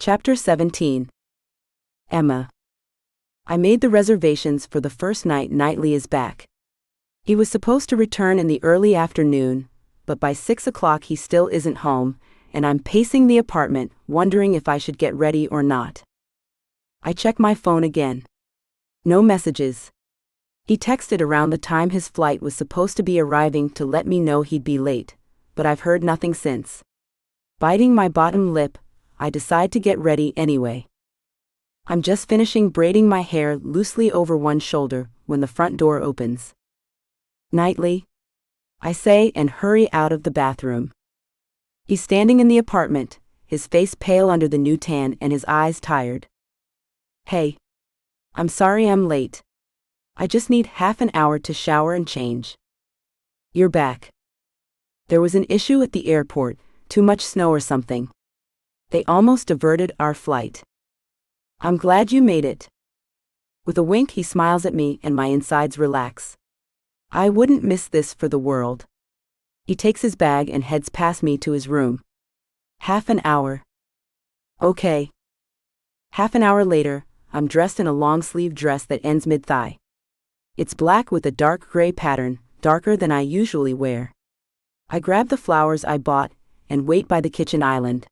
Chapter 17. Emma. I made the reservations for the first night Knightley is back. He was supposed to return in the early afternoon, but by 6 o'clock he still isn't home, and I'm pacing the apartment, wondering if I should get ready or not. I check my phone again. No messages. He texted around the time his flight was supposed to be arriving to let me know he'd be late, but I've heard nothing since. Biting my bottom lip, I decide to get ready anyway. I'm just finishing braiding my hair loosely over one shoulder when the front door opens. Knightley, I say and hurry out of the bathroom. He's standing in the apartment, his face pale under the new tan and his eyes tired. Hey. I'm sorry I'm late. I just need half an hour to shower and change. You're back. There was an issue at the airport, too much snow or something. They almost diverted our flight. I'm glad you made it. With a wink he smiles at me and my insides relax. I wouldn't miss this for the world. He takes his bag and heads past me to his room. Half an hour. Okay. Half an hour later, I'm dressed in a long-sleeve dress that ends mid-thigh. It's black with a dark gray pattern, darker than I usually wear. I grab the flowers I bought and wait by the kitchen island.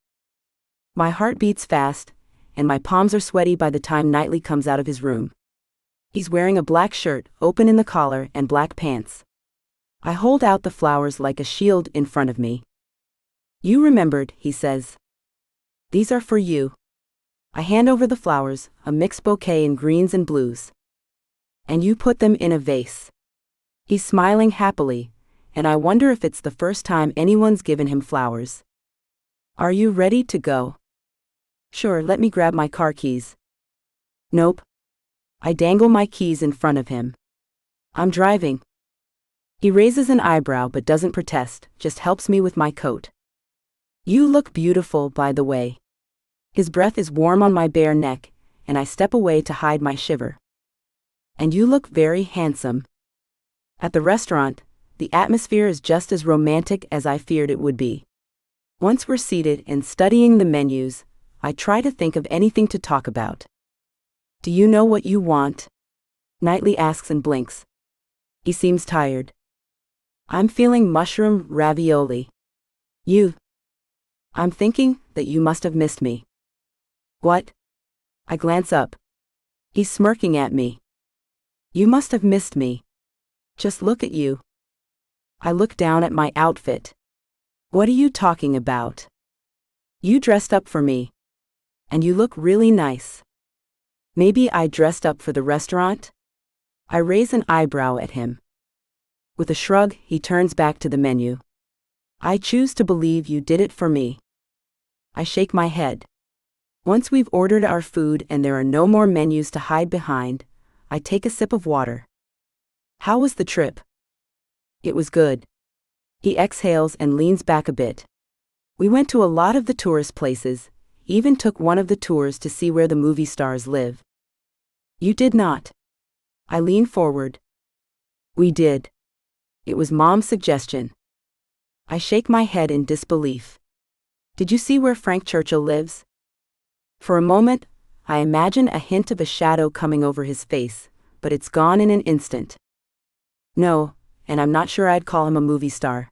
My heart beats fast, and my palms are sweaty by the time Knightley comes out of his room. He's wearing a black shirt, open in the collar, and black pants. I hold out the flowers like a shield in front of me. You remembered, he says. These are for you. I hand over the flowers, a mixed bouquet in greens and blues. And you put them in a vase. He's smiling happily, and I wonder if it's the first time anyone's given him flowers. Are you ready to go? Sure, let me grab my car keys. Nope. I dangle my keys in front of him. I'm driving. He raises an eyebrow but doesn't protest, just helps me with my coat. You look beautiful, by the way. His breath is warm on my bare neck, and I step away to hide my shiver. And you look very handsome. At the restaurant, the atmosphere is just as romantic as I feared it would be. Once we're seated and studying the menus, I try to think of anything to talk about. Do you know what you want? Knightley asks and blinks. He seems tired. I'm feeling mushroom ravioli. You? I'm thinking that you must have missed me. What? I glance up. He's smirking at me. You must have missed me. Just look at you. I look down at my outfit. What are you talking about? You dressed up for me. And you look really nice. Maybe I dressed up for the restaurant? I raise an eyebrow at him. With a shrug, he turns back to the menu. I choose to believe you did it for me. I shake my head. Once we've ordered our food and there are no more menus to hide behind, I take a sip of water. How was the trip? It was good. He exhales and leans back a bit. We went to a lot of the tourist places, even took one of the tours to see where the movie stars live. You did not. I lean forward. We did. It was Mom's suggestion. I shake my head in disbelief. Did you see where Frank Churchill lives? For a moment, I imagine a hint of a shadow coming over his face, but it's gone in an instant. No, and I'm not sure I'd call him a movie star.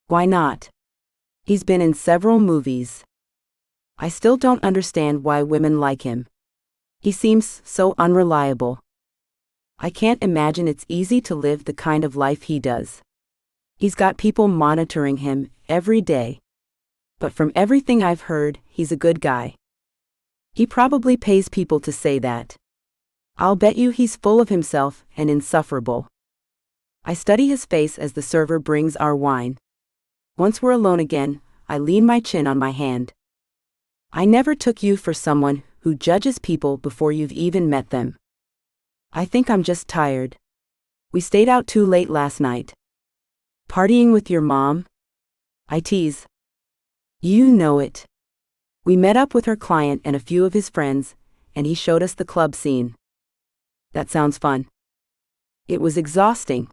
Why not? He's been in several movies. I still don't understand why women like him. He seems so unreliable. I can't imagine it's easy to live the kind of life he does. He's got people monitoring him every day. But from everything I've heard, he's a good guy. He probably pays people to say that. I'll bet you he's full of himself and insufferable. I study his face as the server brings our wine. Once we're alone again, I lean my chin on my hand. I never took you for someone who judges people before you've even met them. I think I'm just tired. We stayed out too late last night. Partying with your mom? I tease. You know it. We met up with her client and a few of his friends, and he showed us the club scene. That sounds fun. It was exhausting.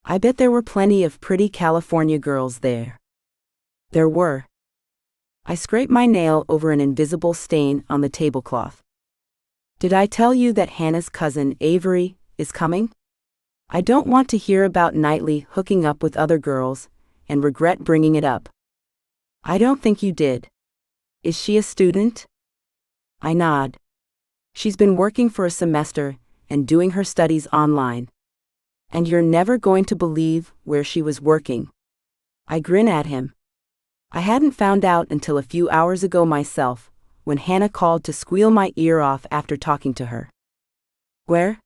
I bet there were plenty of pretty California girls there. There were. I scrape my nail over an invisible stain on the tablecloth. Did I tell you that Hannah's cousin, Avery, is coming? I don't want to hear about Knightley hooking up with other girls, and regret bringing it up. I don't think you did. Is she a student? I nod. She's been working for a semester and doing her studies online. And you're never going to believe where she was working. I grin at him. I hadn't found out until a few hours ago myself, when Hannah called to squeal my ear off after talking to her. Where?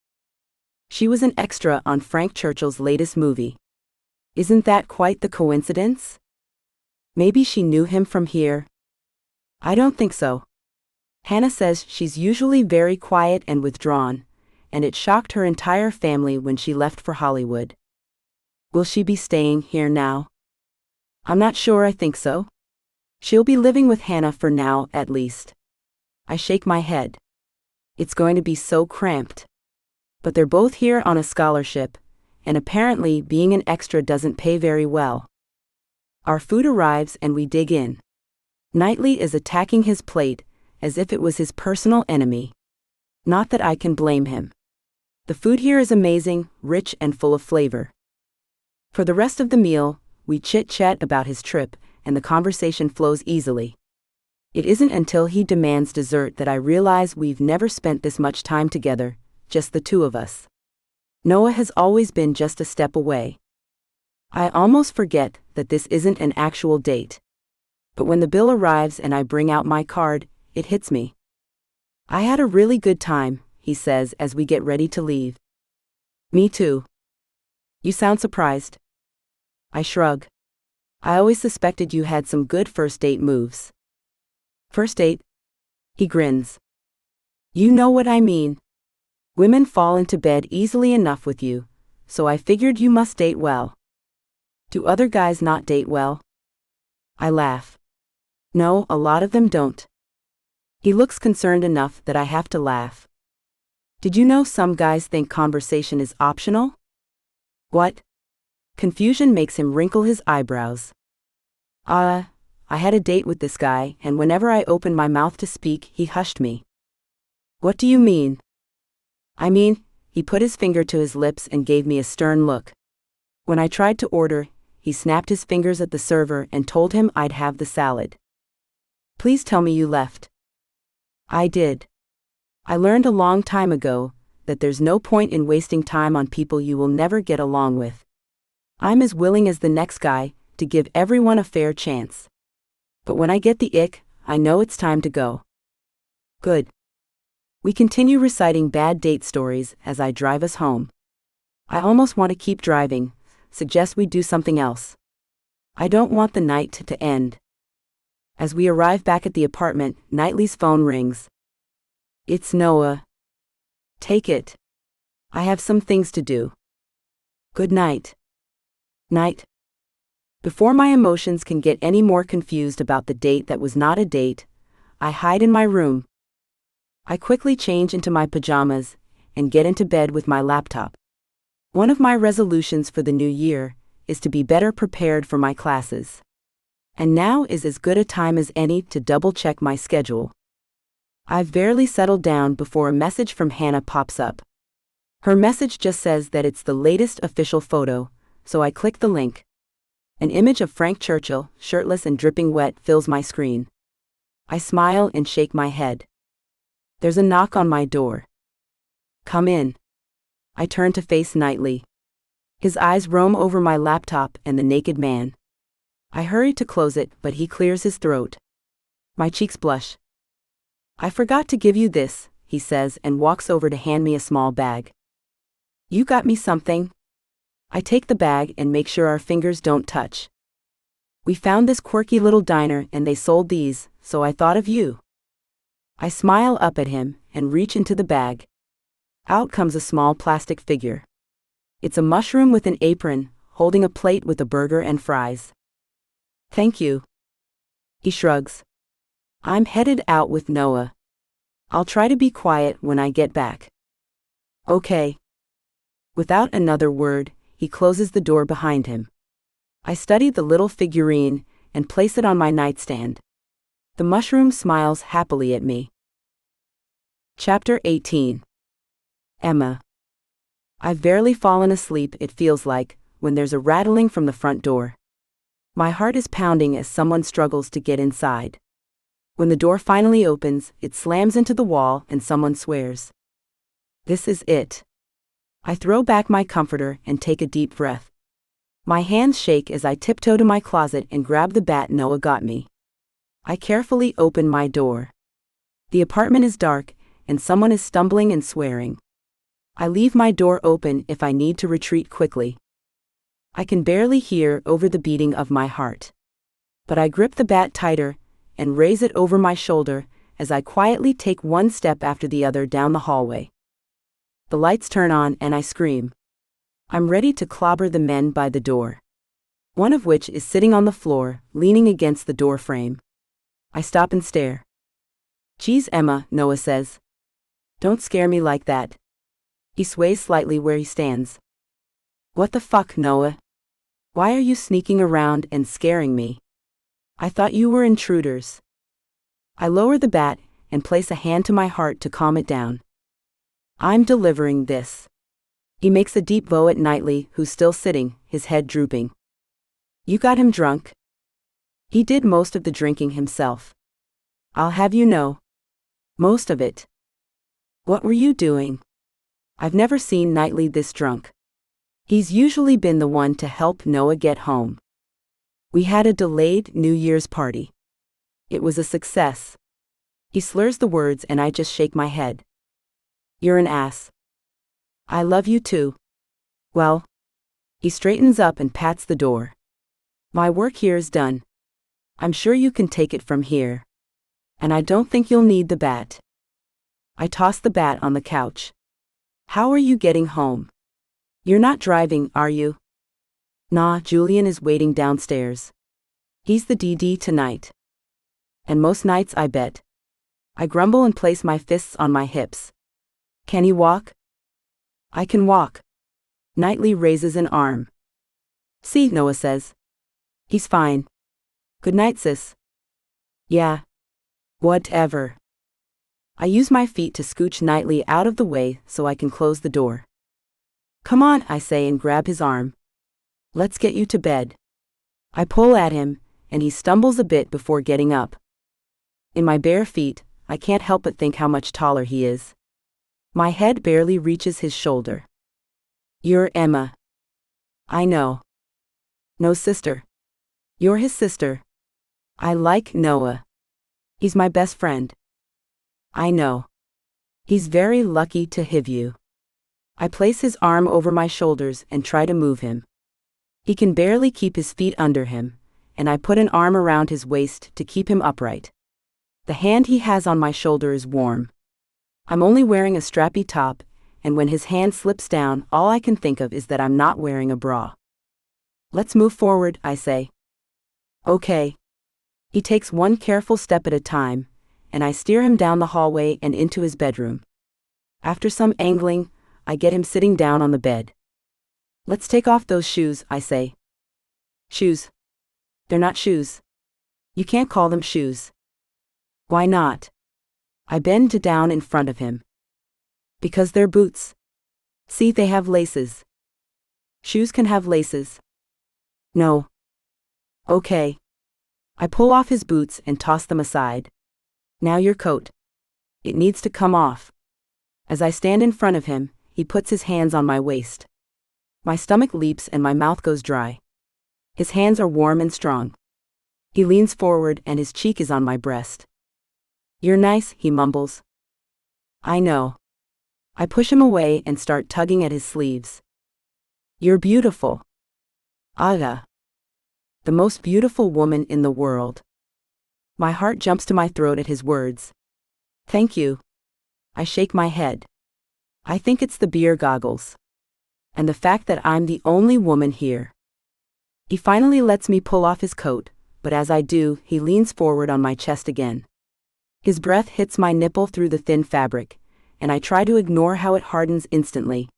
She was an extra on Frank Churchill's latest movie. Isn't that quite the coincidence? Maybe she knew him from here. I don't think so. Hannah says she's usually very quiet and withdrawn, and it shocked her entire family when she left for Hollywood. Will she be staying here now? I'm not sure. I think so. She'll be living with Hannah for now, at least. I shake my head. It's going to be so cramped. But they're both here on a scholarship, and apparently being an extra doesn't pay very well. Our food arrives and we dig in. Knightley is attacking his plate as if it was his personal enemy. Not that I can blame him. The food here is amazing, rich and full of flavor. For the rest of the meal, we chit-chat about his trip, and the conversation flows easily. It isn't until he demands dessert that I realize we've never spent this much time together, just the two of us. Noah has always been just a step away. I almost forget that this isn't an actual date. But when the bill arrives and I bring out my card, it hits me. I had a really good time, he says as we get ready to leave. Me too. You sound surprised. I shrug. I always suspected you had some good first date moves. First date? He grins. You know what I mean. Women fall into bed easily enough with you, so I figured you must date well. Do other guys not date well? I laugh. No, a lot of them don't. He looks concerned enough that I have to laugh. Did you know some guys think conversation is optional? What? Confusion makes him wrinkle his eyebrows. I had a date with this guy, and whenever I opened my mouth to speak, he hushed me. What do you mean? I mean, he put his finger to his lips and gave me a stern look. When I tried to order, he snapped his fingers at the server and told him I'd have the salad. Please tell me you left. I did. I learned a long time ago that there's no point in wasting time on people you will never get along with. I'm as willing as the next guy to give everyone a fair chance. But when I get the ick, I know it's time to go. Good. We continue reciting bad date stories as I drive us home. I almost want to keep driving, suggest we do something else. I don't want the night to end. As we arrive back at the apartment, Knightley's phone rings. It's Noah. Take it. I have some things to do. Good night. Night. Before my emotions can get any more confused about the date that was not a date, I hide in my room. I quickly change into my pajamas and get into bed with my laptop. One of my resolutions for the new year is to be better prepared for my classes. And now is as good a time as any to double-check my schedule. I've barely settled down before a message from Hannah pops up. Her message just says that it's the latest official photo, so I click the link. An image of Frank Churchill, shirtless and dripping wet, fills my screen. I smile and shake my head. There's a knock on my door. Come in. I turn to face Knightley. His eyes roam over my laptop and the naked man. I hurry to close it, but he clears his throat. My cheeks blush. I forgot to give you this, he says and walks over to hand me a small bag. You got me something? I take the bag and make sure our fingers don't touch. We found this quirky little diner and they sold these, so I thought of you. I smile up at him and reach into the bag. Out comes a small plastic figure. It's a mushroom with an apron, holding a plate with a burger and fries. Thank you. He shrugs. I'm headed out with Noah. I'll try to be quiet when I get back. Okay. Without another word, he closes the door behind him. I study the little figurine and place it on my nightstand. The mushroom smiles happily at me. Chapter 18. Emma. I've barely fallen asleep, it feels like, when there's a rattling from the front door. My heart is pounding as someone struggles to get inside. When the door finally opens, it slams into the wall and someone swears. This is it. I throw back my comforter and take a deep breath. My hands shake as I tiptoe to my closet and grab the bat Noah got me. I carefully open my door. The apartment is dark, and someone is stumbling and swearing. I leave my door open if I need to retreat quickly. I can barely hear over the beating of my heart. But I grip the bat tighter and raise it over my shoulder as I quietly take one step after the other down the hallway. The lights turn on and I scream. I'm ready to clobber the men by the door. One of which is sitting on the floor, leaning against the door frame. I stop and stare. Geez, Emma, Noah says. Don't scare me like that. He sways slightly where he stands. What the fuck, Noah? Why are you sneaking around and scaring me? I thought you were intruders. I lower the bat and place a hand to my heart to calm it down. I'm delivering this. He makes a deep bow at Knightley, who's still sitting, his head drooping. You got him drunk? He did most of the drinking himself. I'll have you know. Most of it. What were you doing? I've never seen Knightley this drunk. He's usually been the one to help Noah get home. We had a delayed New Year's party. It was a success. He slurs the words and I just shake my head. You're an ass. I love you too. Well. He straightens up and pats the door. My work here is done. I'm sure you can take it from here. And I don't think you'll need the bat. I toss the bat on the couch. How are you getting home? You're not driving, are you? Nah, Julian is waiting downstairs. He's the DD tonight. And most nights, I bet. I grumble and place my fists on my hips. Can he walk? I can walk. Knightley raises an arm. See, Noah says. He's fine. Good night, sis. Yeah. Whatever. I use my feet to scooch Knightley out of the way so I can close the door. Come on, I say and grab his arm. Let's get you to bed. I pull at him, and he stumbles a bit before getting up. In my bare feet, I can't help but think how much taller he is. My head barely reaches his shoulder. You're Emma. I know. No, sister. You're his sister. I like Noah. He's my best friend. I know. He's very lucky to have you. I place his arm over my shoulders and try to move him. He can barely keep his feet under him, and I put an arm around his waist to keep him upright. The hand he has on my shoulder is warm. I'm only wearing a strappy top, and when his hand slips down, all I can think of is that I'm not wearing a bra. Let's move forward, I say. Okay. He takes one careful step at a time, and I steer him down the hallway and into his bedroom. After some angling, I get him sitting down on the bed. Let's take off those shoes, I say. Shoes. They're not shoes. You can't call them shoes. Why not? I bend down in front of him. Because they're boots. See, they have laces. Shoes can have laces. No. Okay. I pull off his boots and toss them aside. Now your coat. It needs to come off. As I stand in front of him, he puts his hands on my waist. My stomach leaps and my mouth goes dry. His hands are warm and strong. He leans forward and his cheek is on my breast. You're nice, he mumbles. I know. I push him away and start tugging at his sleeves. You're beautiful. Aga. The most beautiful woman in the world. My heart jumps to my throat at his words. Thank you. I shake my head. I think it's the beer goggles. And the fact that I'm the only woman here. He finally lets me pull off his coat, but as I do, he leans forward on my chest again. His breath hits my nipple through the thin fabric, and I try to ignore how it hardens instantly.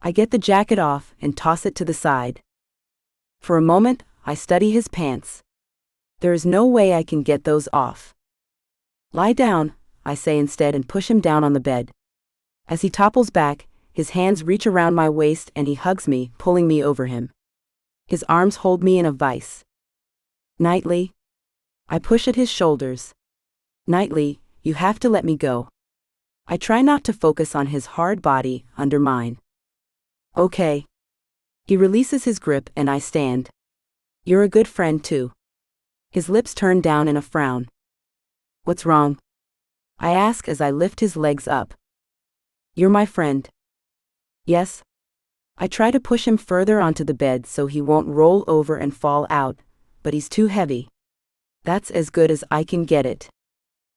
I get the jacket off and toss it to the side. For a moment, I study his pants. There is no way I can get those off. Lie down, I say instead and push him down on the bed. As he topples back, his hands reach around my waist and he hugs me, pulling me over him. His arms hold me in a vice. Knightley. I push at his shoulders. Knightley, you have to let me go. I try not to focus on his hard body under mine. Okay. He releases his grip and I stand. You're a good friend too. His lips turn down in a frown. What's wrong? I ask as I lift his legs up. You're my friend. Yes. I try to push him further onto the bed so he won't roll over and fall out, but he's too heavy. That's as good as I can get it.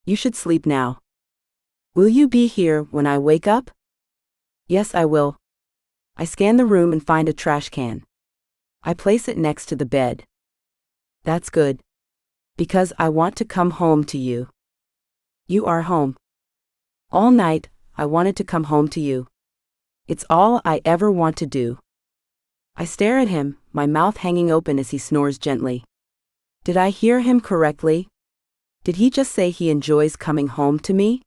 You should sleep now. Will you be here when I wake up? Yes, I will. I scan the room and find a trash can. I place it next to the bed. That's good. Because I want to come home to you. You are home. All night, I wanted to come home to you. It's all I ever want to do. I stare at him, my mouth hanging open as he snores gently. Did I hear him correctly? Did he just say he enjoys coming home to me?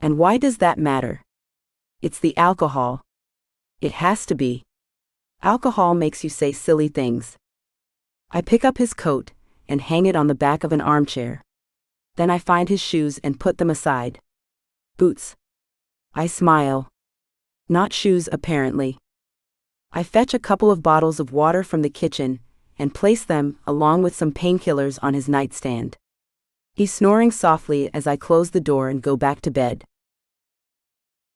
And why does that matter? It's the alcohol. It has to be. Alcohol makes you say silly things. I pick up his coat and hang it on the back of an armchair. Then I find his shoes and put them aside. Boots. I smile. Not shoes, apparently. I fetch a couple of bottles of water from the kitchen and place them, along with some painkillers, on his nightstand. He's snoring softly as I close the door and go back to bed.